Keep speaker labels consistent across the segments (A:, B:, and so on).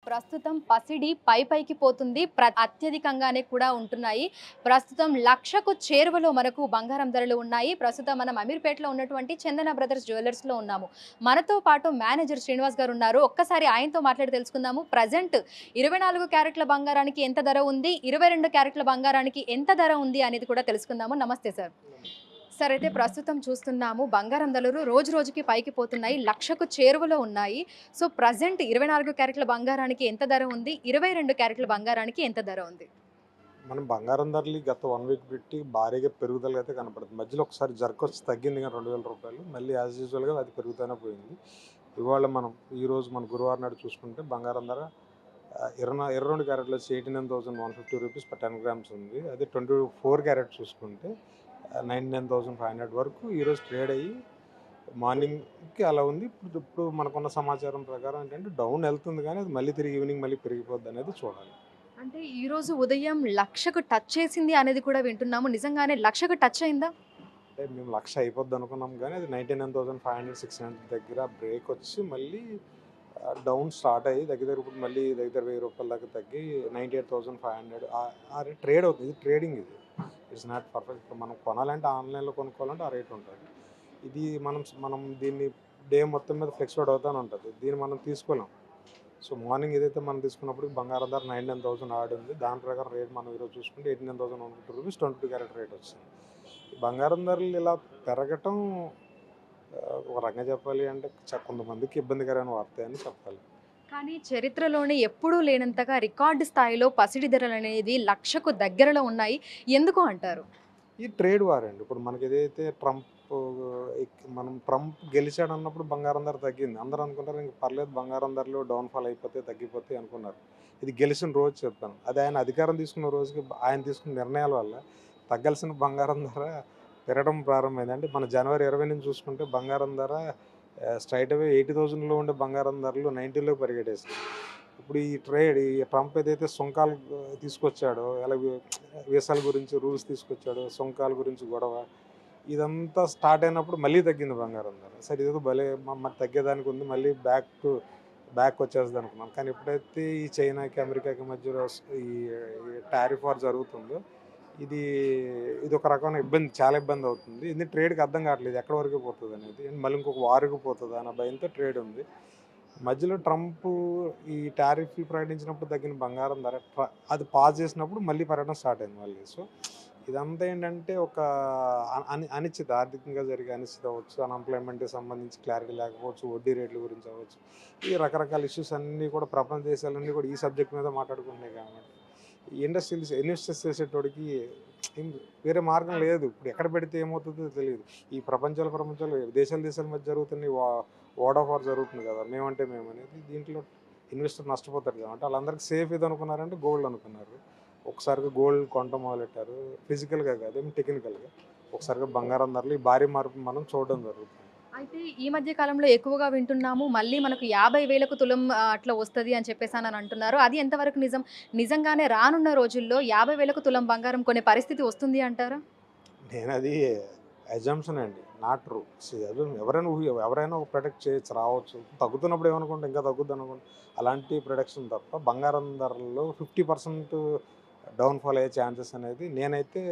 A: ప్రస్తుతం పసిడి పైకి పోతుంది. అత్యధికంగానే కూడా ఉంటున్నాయి. ప్రస్తుతం 1,00,000కు చేరువలో మనకు బంగారం ధరలు ఉన్నాయి. ప్రస్తుతం మనం అమీర్‌పేటలో ఉన్నటువంటి చందన బ్రదర్స్ జ్యువెల్లర్స్‌లో ఉన్నాము. మనతో పాటు మేనేజర్ శ్రీనివాస్ గారు ఉన్నారు. ఒక్కసారి ఆయనతో మాట్లాడి తెలుసుకుందాము. ప్రెజెంట్ 24 క్యారెట్ల బంగారానికి ఎంత ధర ఉంది? 22 క్యారెట్ల బంగారానికి ఎంత ధర ఉంది అనేది కూడా తెలుసుకుందాము. నమస్తే సార్. సార్ అయితే ప్రస్తుతం చూస్తున్నాము బంగారం ధరలు రోజు రోజుకి పైకి పోతున్నాయి. 1,00,000కు చేరువలో ఉన్నాయి. సో, ప్రెజెంట్ 24 క్యారెట్ల బంగారానికి ఎంత ధర ఉంది? 22 క్యారెట్ల బంగారానికి ఎంత ధర ఉంది?
B: మనం బంగారం ధరలు గత 1 వీక్ పెట్టి భారీగా పెరుగుదల అయితే కనపడుతుంది. మధ్యలో ఒకసారి జర్కొచ్చి తగ్గింది గాని రూ. 2,000 మళ్ళీ యాజ్ యూజువల్‌గా అది పెరుగుతూనే పోయింది. ఇవాళ మనం ఈరోజు మన గురువారం నాడు చూసుకుంటే బంగారం ధర 22 క్యారెట్‌లో వచ్చి రూ. 89,150 పర్ 10 గ్రామ్స్ ఉంది. అదే 24 క్యారెట్ చూసుకుంటే 99,500 వరకు ఈరోజు ట్రేడ్ అయ్యి మార్నింగ్‌కి అలా ఉంది. ఇప్పుడు మనకున్న సమాచారం ప్రకారం ఏంటంటే డౌన్ వెళ్తుంది కానీ అది మళ్ళీ తిరిగి ఈవినింగ్ మళ్ళీ పెరిగిపోద్దనేది చూడాలి.
A: అంటే ఈరోజు ఉదయం 1,00,000కు టచ్ చేసింది అనేది కూడా వింటున్నాము. నిజంగానే 1,00,000కు టచ్ అయిందా?
B: అంటే మేము 1,00,000 అయిపోద్ది అనుకున్నాం కానీ అది 99,500, 600 దగ్గర బ్రేక్ వచ్చి మళ్ళీ డౌన్ స్టార్ట్ అయ్యి దగ్గర దగ్గర ఇప్పుడు మళ్ళీ దగ్గర రూ. 1,000 దాకా తగ్గి 98,500 ఆ రేట్ ట్రేడ్ అవుతుంది. ఇది ట్రేడింగ్ ఇది. It's not perfect. ఇప్పుడు మనం కొనాలంటే ఆన్లైన్లో కొనుక్కోవాలంటే ఆ రేట్ ఉంటుంది. ఇది మనం మనం దీన్ని డే మొత్తం మీద ఫ్లెక్చువేట్ అవుతూనే ఉంటుంది. దీన్ని మనం తీసుకోలేం. సో మార్నింగ్ ఏదైతే మనం తీసుకున్నప్పుడు బంగారం ధర 99,000 ఆడింది. దాని ప్రకారం రేట్ మనం ఈరోజు చూసుకుంటే రూ. 89,150 22 క్యారెట్ రేట్ వచ్చింది. ఈ బంగారం ధరలు ఇలా పెరగటం ఒక రకంగా చెప్పాలి అంటే కొంతమందికి ఇబ్బందికరమైన వార్తే అని చెప్పాలి.
A: కానీ చరిత్రలోనే ఎప్పుడూ లేనంతగా రికార్డు స్థాయిలో పసిడి ధరలనేది 1,00,000కు దగ్గరలో ఉన్నాయి. ఎందుకు అంటారు?
B: ఈ ట్రేడ్ వార్ అండి. ఇప్పుడు మనకి ఏదైతే మనం ట్రంప్ గెలిచాడన్నప్పుడు బంగారం ధర తగ్గింది. అందరూ అనుకున్నారు ఇంక పర్లేదు బంగారం ధరలు డౌన్‌ఫాల్ అయిపోతాయి, తగ్గిపోతాయి అనుకున్నారు. ఇది గెలిచిన రోజు చెప్తాను. అది ఆయన అధికారం తీసుకున్న రోజుకి ఆయన తీసుకున్న నిర్ణయాల వల్ల తగ్గాల్సిన బంగారం ధర పెరగడం ప్రారంభమైంది. అంటే మన జనవరి 20 నుంచి చూసుకుంటే బంగారం ధర స్ట్రెయిట్ అవే 80,000లో ఉండే బంగారం ధరలు 90లోకి పరిగెట్టేసాయి. ఇప్పుడు ఈ ట్రంప్ ఏదైతే సుంకాలు తీసుకొచ్చాడో, వీసాల గురించి రూల్స్ తీసుకొచ్చాడో, సుంకాల గురించి గొడవ ఇదంతా స్టార్ట్ అయినప్పుడు మళ్ళీ తగ్గింది బంగారం ధర. సరే ఇదేదో భలే మరి తగ్గేదానికి ఉంది, మళ్ళీ బ్యాక్ వచ్చేస్తుంది అనుకున్నాం. కానీ ఎప్పుడైతే ఈ చైనాకి అమెరికాకి మధ్యలో ఈ టారిఫ్ వార్ జరుగుతుందో ఇది ఇది ఒక రకమైన ఇబ్బంది, చాలా ఇబ్బంది అవుతుంది. ఇది ట్రేడ్కి అర్థం కావట్లేదు ఎక్కడి వరకు పోతుంది అనేది. మళ్ళీ ఇంకొక వార్కి పోతుందా అన్న భయంతో ట్రేడ్ ఉంది. మధ్యలో ట్రంప్ ఈ టారిఫ్లు ప్రకటించినప్పుడు తగ్గిన బంగారం ధర అది పాజ్ చేసినప్పుడు మళ్ళీ పెరగడం స్టార్ట్ అయింది మళ్ళీ. సో ఇదంతా ఏంటంటే ఒక అనిశ్చిత, ఆర్థికంగా జరిగే అనిశ్చిత అవ్వచ్చు, అన్ఎంప్లాయ్మెంట్కి సంబంధించి క్లారిటీ లేకపోవచ్చు, వడ్డీ రేట్ల గురించి అవ్వచ్చు, ఈ రకరకాల ఇష్యూస్ అన్నీ కూడా ప్రపంచ దేశాలన్నీ కూడా ఈ సబ్జెక్ట్ మీద మాట్లాడుకుంటున్నాయి కాబట్టి ఈ ఇన్వెస్టర్స్ చేసేటోడికి వేరే మార్గం లేదు. ఇప్పుడు ఎక్కడ పెడితే ఏమవుతుందో తెలియదు. ఈ ప్రపంచాలు దేశాల మధ్య జరుగుతున్న వార్ ఆఫ్ వార్ జరుగుతుంది కదా, మేమంటే మేము అనేది. దీంట్లో ఇన్వెస్టర్ నష్టపోతారు కాబట్టి వాళ్ళందరికీ సేఫ్ ఇది అనుకున్నారంటే గోల్డ్ అనుకున్నారు. ఒకసారిగా గోల్డ్ కొనటం మొదలెట్టారు. ఫిజికల్గా కాదు, ఏమి టెక్నికల్గా. ఒకసారిగా బంగారం ధరలు ఈ భారీ మార్పు మనం చూడడం జరుగుతుంది.
A: అయితే ఈ మధ్య కాలంలో ఎక్కువగా వింటున్నాము. మళ్ళీ మనకు 50,000కు తులం అట్లా వస్తది అని చెప్పేసానని అంటున్నారు. అది ఎంతవరకు నిజం? నిజంగానే రానున్న రోజుల్లో 50,000కు తులం బంగారం కొనే పరిస్థితి వస్తుంది అంటారా?
B: నేనది అజంప్షన్ అండి. Not true. ఎవరైనా ఒక ప్రొడక్ట్ చేయొచ్చు, రావచ్చు. తగ్గుతున్నప్పుడు ఏమనుకుంటే ఇంకా తగ్గుద్ది అనుకుంటే అలాంటి ప్రొడక్షన్ తప్ప బంగారం ధరల్లో 50% డౌన్‌ఫాల్ అయ్యే ఛాన్సెస్ అనేది నేనైతే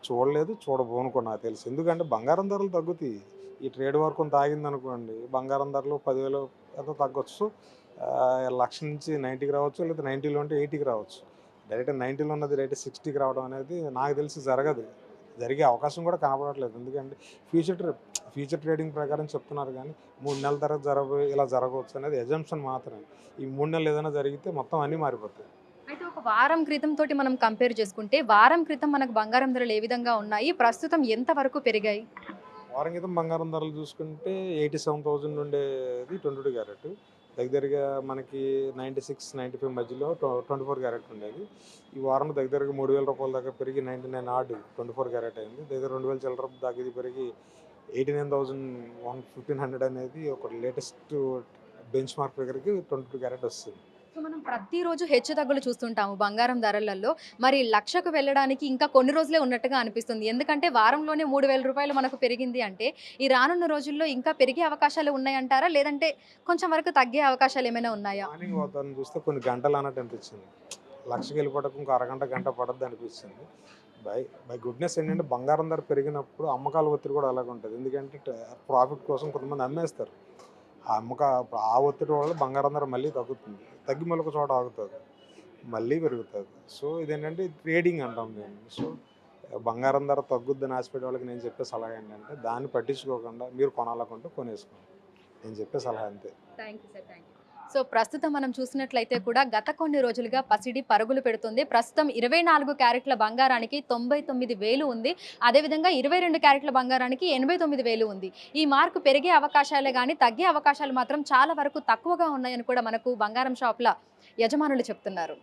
B: చూడలేదు, చూడబోను కూడా నాకు తెలిసి. ఎందుకంటే బంగారం ధరలు తగ్గుతాయి. ఈ ట్రేడ్ వార్ కొంత ఆగిందనుకోండి, బంగారం ధరలు 10,000 ఎంతో తగ్గొచ్చు. 1,00,000 నుంచి 90కి రావచ్చు, లేదా 90లో ఉంటే 80కి రావచ్చు. డైరెక్ట్ 90లో ఉన్నది డైరెక్ట్ 60కి రావడం అనేది నాకు తెలిసి జరగదు. జరిగే అవకాశం కూడా కనపడట్లేదు. ఎందుకంటే ఫ్యూచర్ ట్రే ఫ్యూచర్ ట్రేడింగ్ ప్రకారం చెప్తున్నారు కానీ 3 నెలల తర్వాత ఇలా జరగవచ్చు అనేది అజంప్షన్ మాత్రమే. ఈ 3 నెలలు ఏదైనా జరిగితే మొత్తం అన్నీ మారిపోతాయి.
A: అయితే ఒక వారం క్రితం తోటి మనం కంపేర్ చేసుకుంటే, వారం క్రితం మనకు బంగారం ధరలు ఏ విధంగా ఉన్నాయి? ప్రస్తుతం ఎంత వరకు పెరిగాయి?
B: వారం క్రితం బంగారం ధరలు చూసుకుంటే 87,000 ఉండేది 22 క్యారెట్. దగ్గరగా మనకి 96, 95 మధ్యలో 24 క్యారెట్ ఉండేది. ఈ వారం దగ్గరగా రూ. 3,000 దాకా పెరిగి 99 ఆడ్ 24 క్యారెట్ అయింది. దగ్గర 2,000 చిల్లర దాకా ఇది పెరిగి 89,100 అనేది ఒక లేటెస్ట్ బెంచ్ మార్క్ ఫిగర్‌కి 22 క్యారెట్ వస్తుంది.
A: సో మనం ప్రతిరోజు హెచ్చుతగ్గులు చూస్తుంటాము బంగారం ధరలలో. మరి లక్షకు వెళ్ళడానికి ఇంకా కొన్ని రోజులే ఉన్నట్టుగా అనిపిస్తుంది. ఎందుకంటే వారంలోనే 3000 రూపాయలు మనకు పెరిగింది అంటే, ఈ రానున్న రోజుల్లో ఇంకా పెరిగే అవకాశాలు ఉన్నాయంటారా? లేదంటే కొంచెం వరకు తగ్గే అవకాశాలు ఏమైనా ఉన్నాయా?
B: మార్నింగ్ వాతావరణం చూస్తే కొన్ని గంటలు అన్నట్టు అనిపించింది. లక్షకి వెళ్ళిపోవడానికి ఇంకో అరగంట గంట పడద్దు అనిపించింది. బై బై గుడ్నెస్ ఏంటంటే బంగారం ధర పెరిగినప్పుడు అమ్మకాల ఒత్తిడి కూడా అలాగే ఉంటుంది. ఎందుకంటే ప్రాఫిట్ కోసం కొంతమంది అమ్మేస్తారు. ఆ ఒత్తిడి వల్ల బంగారం ధర మళ్ళీ తగ్గుతుంది. తగ్గి మళ్ళీ ఒక చోట ఆగుతుంది, మళ్ళీ పెరుగుతుంది. సో ఇదేంటంటే ట్రేడింగ్ అంటాం మేము. సో బంగారం ధర తగ్గుద్దని ఆశపడే వాళ్ళకి నేను చెప్పే సలహా ఏంటంటే దాన్ని పట్టించుకోకుండా మీరు కొనాలనుకుంటే కొనేసుకోండి. నేను చెప్పే సలహా అంతే.
A: Thank you sir. Thank you. So ప్రస్తుతం మనం చూసినట్లయితే కూడా గత కొన్ని రోజులుగా పసిడి పరుగులు పెడుతుంది. ప్రస్తుతం 24 క్యారెట్ల బంగారానికి 99,000 ఉంది. అదేవిధంగా 22 క్యారెట్ల బంగారానికి 89,000 ఉంది. ఈ మార్కు పెరిగే అవకాశాలే కానీ తగ్గే అవకాశాలు మాత్రం చాలా వరకు తక్కువగా ఉన్నాయని కూడా మనకు బంగారం షాపుల యజమానులు చెప్తున్నారు.